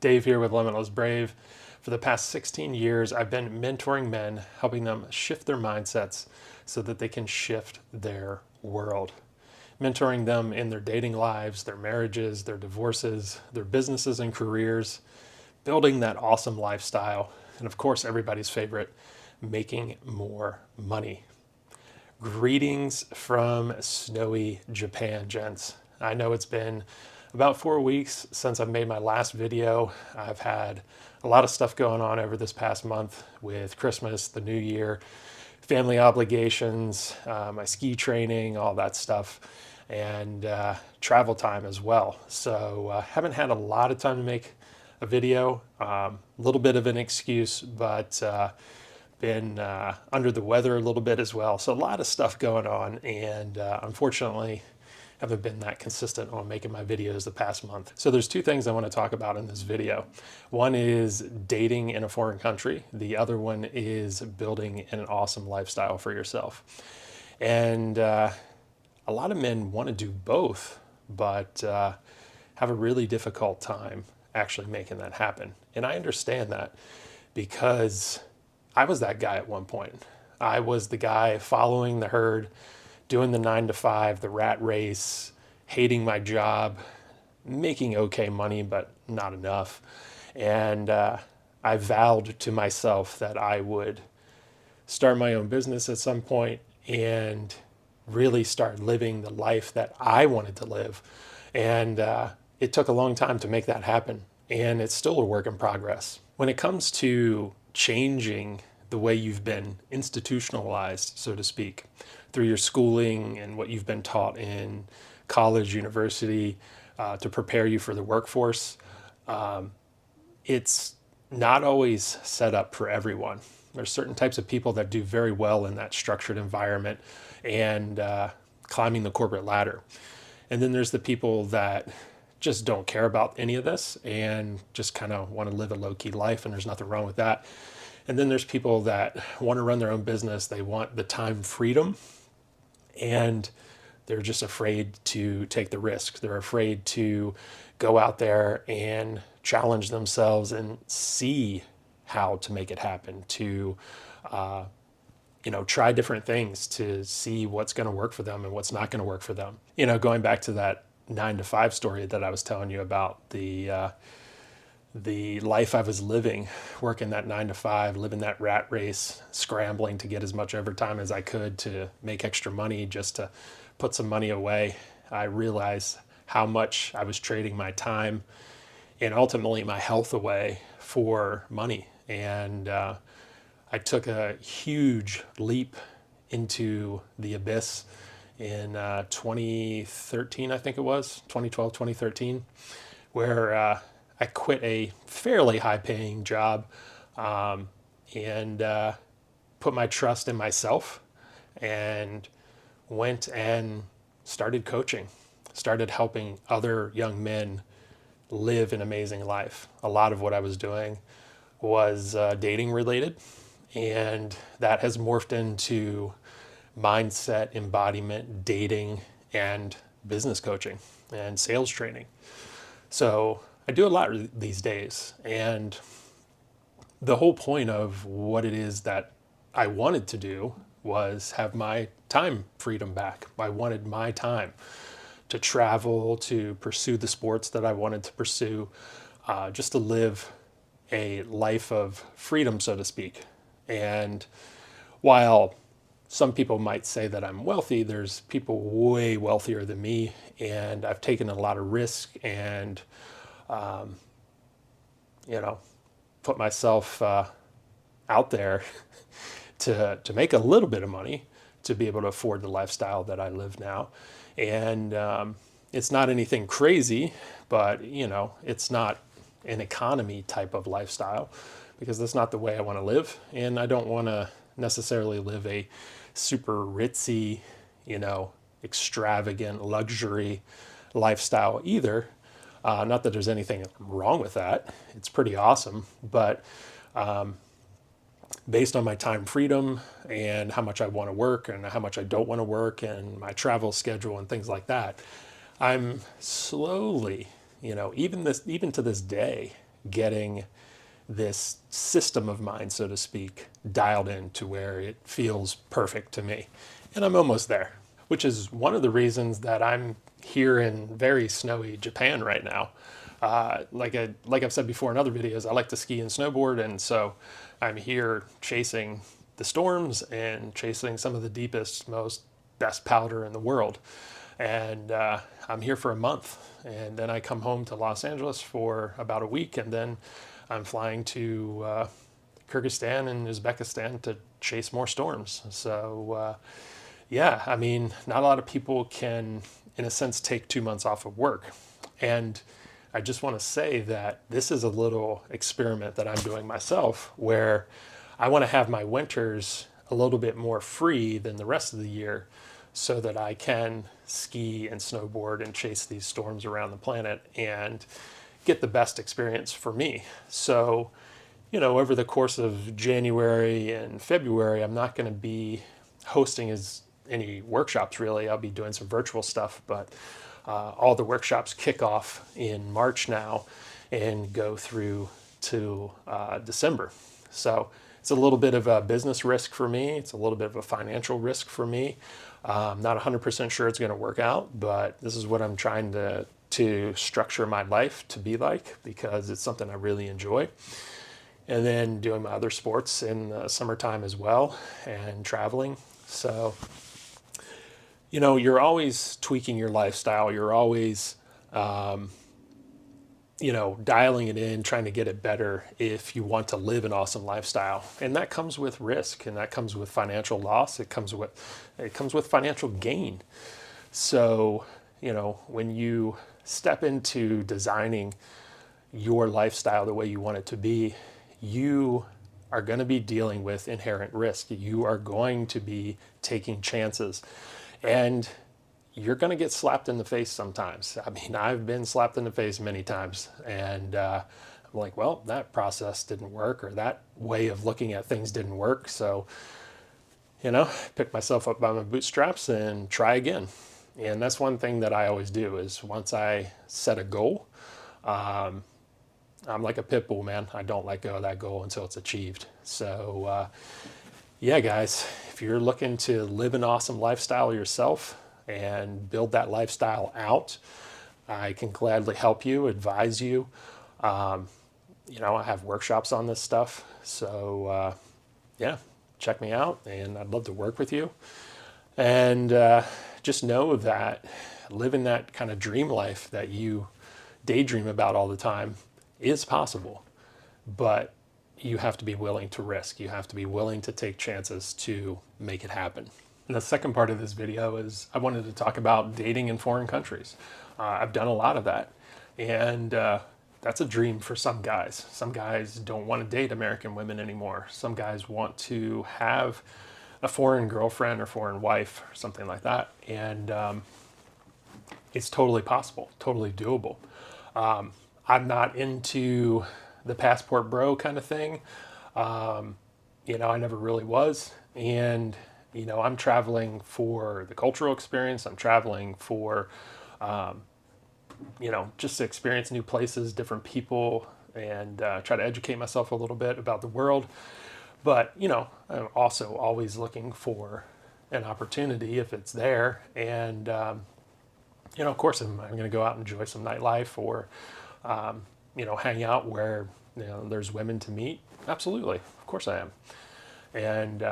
Dave here with Limitless Brave. For the past 16 years, I've been mentoring men, helping them shift their mindsets so that they can shift their world. Mentoring them in their dating lives, their marriages, their divorces, their businesses and careers, building that awesome lifestyle, and of course, everybody's favorite, making more money. Greetings from snowy Japan, gents. I know it's been about 4 weeks since I've made my last video. I've had a lot of stuff going on over this past month with Christmas, the new year, family obligations, my ski training, all that stuff, and travel time as well. So haven't had a lot of time to make a video. A little bit of an excuse, but been under the weather a little bit as well. So a lot of stuff going on, and unfortunately haven't been that consistent on making my videos the past month. So there's two things I want to talk about in this video. One is dating in a foreign country. The other one is building an awesome lifestyle for yourself. And a lot of men want to do both, but have a really difficult time actually making that happen. And I understand that because I was that guy at one point. I was the guy following the herd, doing the 9 to 5, the rat race, hating my job, making okay money, but not enough. And I vowed to myself that I would start my own business at some point and really start living the life that I wanted to live. And it took a long time to make that happen. And it's still a work in progress. When it comes to changing the way you've been institutionalized, so to speak, through your schooling and what you've been taught in college, university, to prepare you for the workforce, it's not always set up for everyone. There's certain types of people that do very well in that structured environment and climbing the corporate ladder. And then there's the people that just don't care about any of this and just kind of want to live a low-key life, and there's nothing wrong with that. And then there's people that want to run their own business. They want the time freedom, and they're just afraid to take the risk. They're afraid to go out there and challenge themselves and see how to make it happen, to try different things to see what's going to work for them and what's not going to work for them. Going back to that 9 to 5 story that I was telling you about, the life I was living, working that 9 to 5, living that rat race, scrambling to get as much overtime as I could to make extra money just to put some money away. I realized how much I was trading my time and ultimately my health away for money. And I took a huge leap into the abyss in 2013, I think it was, 2012, 2013, where I quit a fairly high-paying job and put my trust in myself and went and started coaching, started helping other young men live an amazing life. A lot of what I was doing was dating related, and that has morphed into mindset, embodiment, dating, and business coaching and sales training. So I do a lot these days, and the whole point of what it is that I wanted to do was have my time freedom back. I wanted my time to travel, to pursue the sports that I wanted to pursue, just to live a life of freedom, so to speak. And while some people might say that I'm wealthy, there's people way wealthier than me, and I've taken a lot of risk and put myself out there to make a little bit of money to be able to afford the lifestyle that I live now. And it's not anything crazy, but it's not an economy type of lifestyle, because that's not the way I want to live. And I don't want to necessarily live a super ritzy, extravagant luxury lifestyle either. Not that there's anything wrong with that. It's pretty awesome. But based on my time freedom and how much I want to work and how much I don't want to work and my travel schedule and things like that, I'm slowly, even to this day, getting this system of mine, so to speak, dialed in to where it feels perfect to me. And I'm almost there, which is one of the reasons that I'm here in very snowy Japan right now. Like I've said before in other videos, I like to ski and snowboard, and so I'm here chasing the storms and chasing some of the deepest, most best powder in the world. And I'm here for a month, and then I come home to Los Angeles for about a week, and then I'm flying to Kyrgyzstan and Uzbekistan to chase more storms. So yeah, I mean, not a lot of people can, in a sense, take 2 months off of work. And I just want to say that this is a little experiment that I'm doing myself, where I want to have my winters a little bit more free than the rest of the year, so that I can ski and snowboard and chase these storms around the planet and get the best experience for me. So, over the course of January and February, I'm not going to be hosting any workshops really. I'll be doing some virtual stuff, but all the workshops kick off in March now and go through to December. So it's a little bit of a business risk for me. It's a little bit of a financial risk for me. I'm not 100% sure it's going to work out, but this is what I'm trying to structure my life to be like, because it's something I really enjoy. And then doing my other sports in the summertime as well, and traveling. So, you're always tweaking your lifestyle. You're always, dialing it in, trying to get it better if you want to live an awesome lifestyle. And that comes with risk, and that comes with financial loss. It comes with financial gain. So, when you step into designing your lifestyle the way you want it to be, you are going to be dealing with inherent risk. You are going to be taking chances, and you're going to get slapped in the face sometimes. I mean, I've been slapped in the face many times, and I'm like, well, that process didn't work, or that way of looking at things didn't work. So, pick myself up by my bootstraps and try again. And that's one thing that I always do, is once I set a goal, I'm like a pit bull, man. I don't let go of that goal until it's achieved. So, yeah, guys, if you're looking to live an awesome lifestyle yourself and build that lifestyle out, I can gladly help you, advise you. I have workshops on this stuff. So, yeah, check me out, and I'd love to work with you. And just know that living that kind of dream life that you daydream about all the time is possible, but you have to be willing to risk. You have to be willing to take chances to make it happen. And the second part of this video is I wanted to talk about dating in foreign countries. I've done a lot of that, and that's a dream for some guys. Some guys don't want to date American women anymore. Some guys want to have a foreign girlfriend or foreign wife or something like that, and it's totally possible, totally doable. I'm not into the passport bro kind of thing. I never really was. And, I'm traveling for the cultural experience. I'm traveling for, just to experience new places, different people, and try to educate myself a little bit about the world. But, I'm also always looking for an opportunity if it's there. And, of course, I'm going to go out and enjoy some nightlife, or hang out where there's women to meet. Absolutely, of course I am. And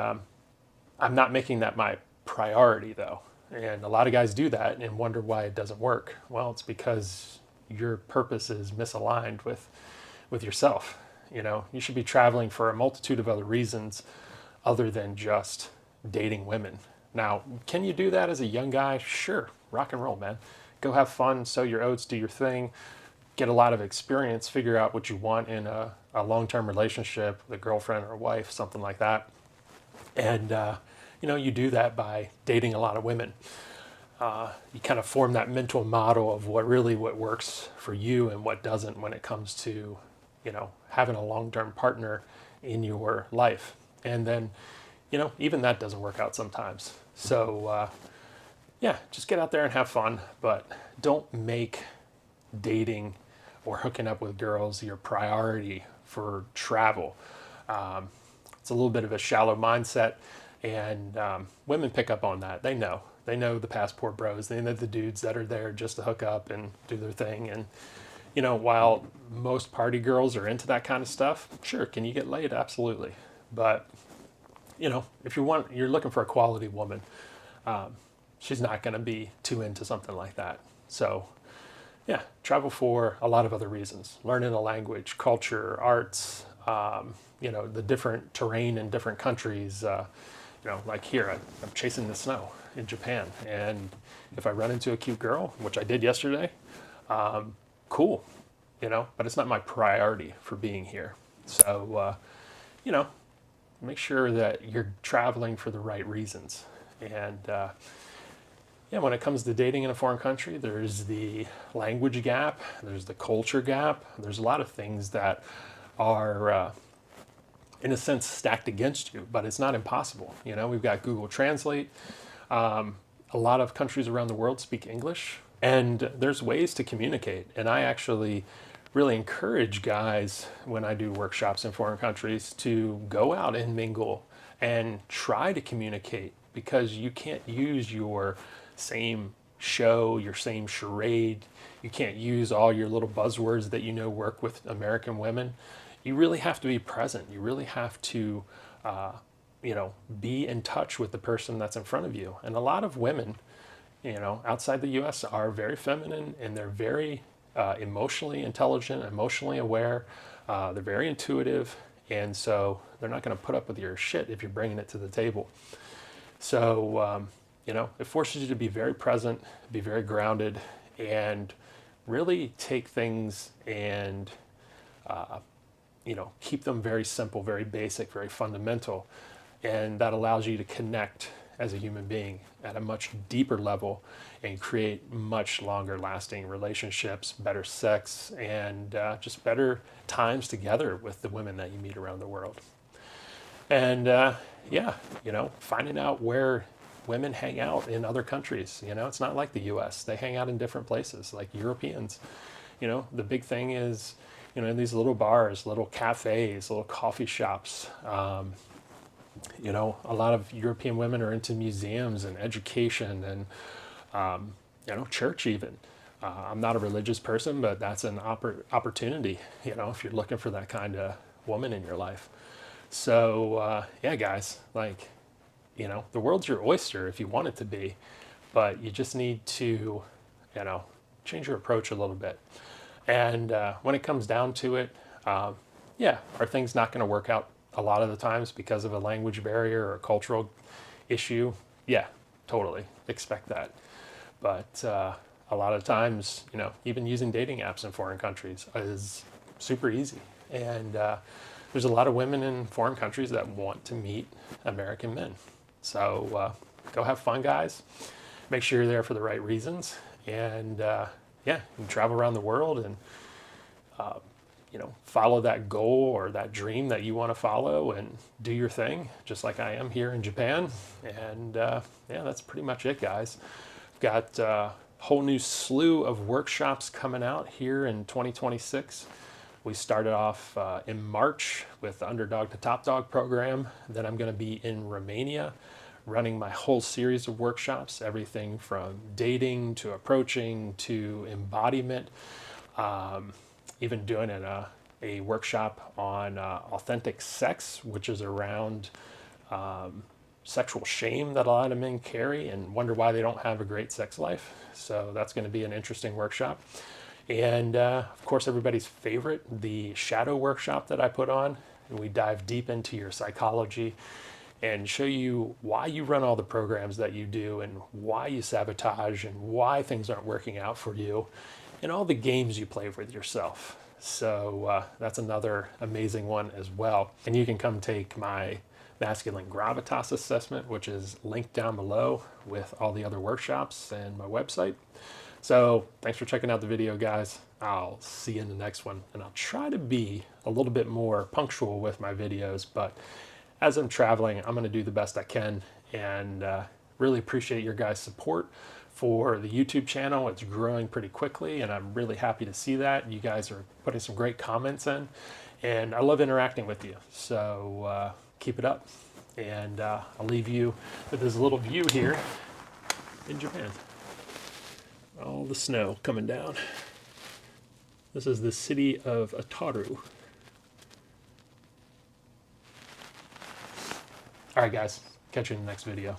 I'm not making that my priority, though. And a lot of guys do that and wonder why it doesn't work. Well, it's because your purpose is misaligned with yourself. You should be traveling for a multitude of other reasons other than just dating women. Now, can you do that as a young guy? Sure, rock and roll, man. Go have fun, sow your oats, do your thing, get a lot of experience, figure out what you want in a long-term relationship with a girlfriend or a wife, something like that. And, you do that by dating a lot of women. You kind of form that mental model of what works for you and what doesn't when it comes to, having a long-term partner in your life. And then, even that doesn't work out sometimes. So, just get out there and have fun, but don't make dating or hooking up with girls your priority for travel. It's a little bit of a shallow mindset, and women pick up on that. They know. They know the passport bros. They know the dudes that are there just to hook up and do their thing. And while most party girls are into that kind of stuff, sure, can you get laid? Absolutely. But if you're looking for a quality woman, she's not going to be too into something like that. So, yeah, travel for a lot of other reasons. Learning a language, culture, arts, the different terrain in different countries. Like here, I'm chasing the snow in Japan. And if I run into a cute girl, which I did yesterday, cool, but it's not my priority for being here. So, make sure that you're traveling for the right reasons. And when it comes to dating in a foreign country, there's the language gap, there's the culture gap, there's a lot of things that are, in a sense, stacked against you, but it's not impossible. We've got Google Translate. A lot of countries around the world speak English, and there's ways to communicate. And I actually really encourage guys when I do workshops in foreign countries to go out and mingle and try to communicate, because you can't use your same show, your same charade. You can't use all your little buzzwords that work with American women. You really have to be present. You really have to, be in touch with the person that's in front of you. And a lot of women, outside the U.S. are very feminine, and they're very emotionally intelligent, emotionally aware. They're very intuitive, and so they're not going to put up with your shit if you're bringing it to the table. So, it forces you to be very present, be very grounded, and really take things and, keep them very simple, very basic, very fundamental. And that allows you to connect as a human being at a much deeper level and create much longer lasting relationships, better sex, and just better times together with the women that you meet around the world. And finding out where women hang out in other countries. It's not like the US. They hang out in different places, like Europeans. The big thing is, in these little bars, little cafes, little coffee shops. A lot of European women are into museums and education and, church even. I'm not a religious person, but that's an opportunity, if you're looking for that kind of woman in your life. So, guys, the world's your oyster if you want it to be, but you just need to, change your approach a little bit. And when it comes down to it, are things not going to work out a lot of the times because of a language barrier or a cultural issue? Yeah, totally. Expect that. But a lot of times, even using dating apps in foreign countries is super easy. And there's a lot of women in foreign countries that want to meet American men. So go have fun, guys. Make sure you're there for the right reasons. And you can travel around the world and follow that goal or that dream that you want to follow and do your thing, just like I am here in Japan. And that's pretty much it, guys. I've got a whole new slew of workshops coming out here in 2026. We started off in March with the Underdog to Top Dog program. Then I'm going to be in Romania running my whole series of workshops, everything from dating to approaching to embodiment. Even doing a workshop on authentic sex, which is around sexual shame that a lot of men carry and wonder why they don't have a great sex life. So that's going to be an interesting workshop. And of course, everybody's favorite, the shadow workshop that I put on. And we dive deep into your psychology and show you why you run all the programs that you do and why you sabotage and why things aren't working out for you and all the games you play with yourself. So that's another amazing one as well. And you can come take my masculine gravitas assessment, which is linked down below with all the other workshops and my website. So thanks for checking out the video, guys. I'll see you in the next one. And I'll try to be a little bit more punctual with my videos, but as I'm traveling, I'm going to do the best I can, and really appreciate your guys' support for the YouTube channel. It's growing pretty quickly, and I'm really happy to see that. You guys are putting some great comments in, and I love interacting with you. So keep it up, and I'll leave you with this little view here in Japan. All the snow coming down. This is the city of Ataru. All right, guys. Catch you in the next video.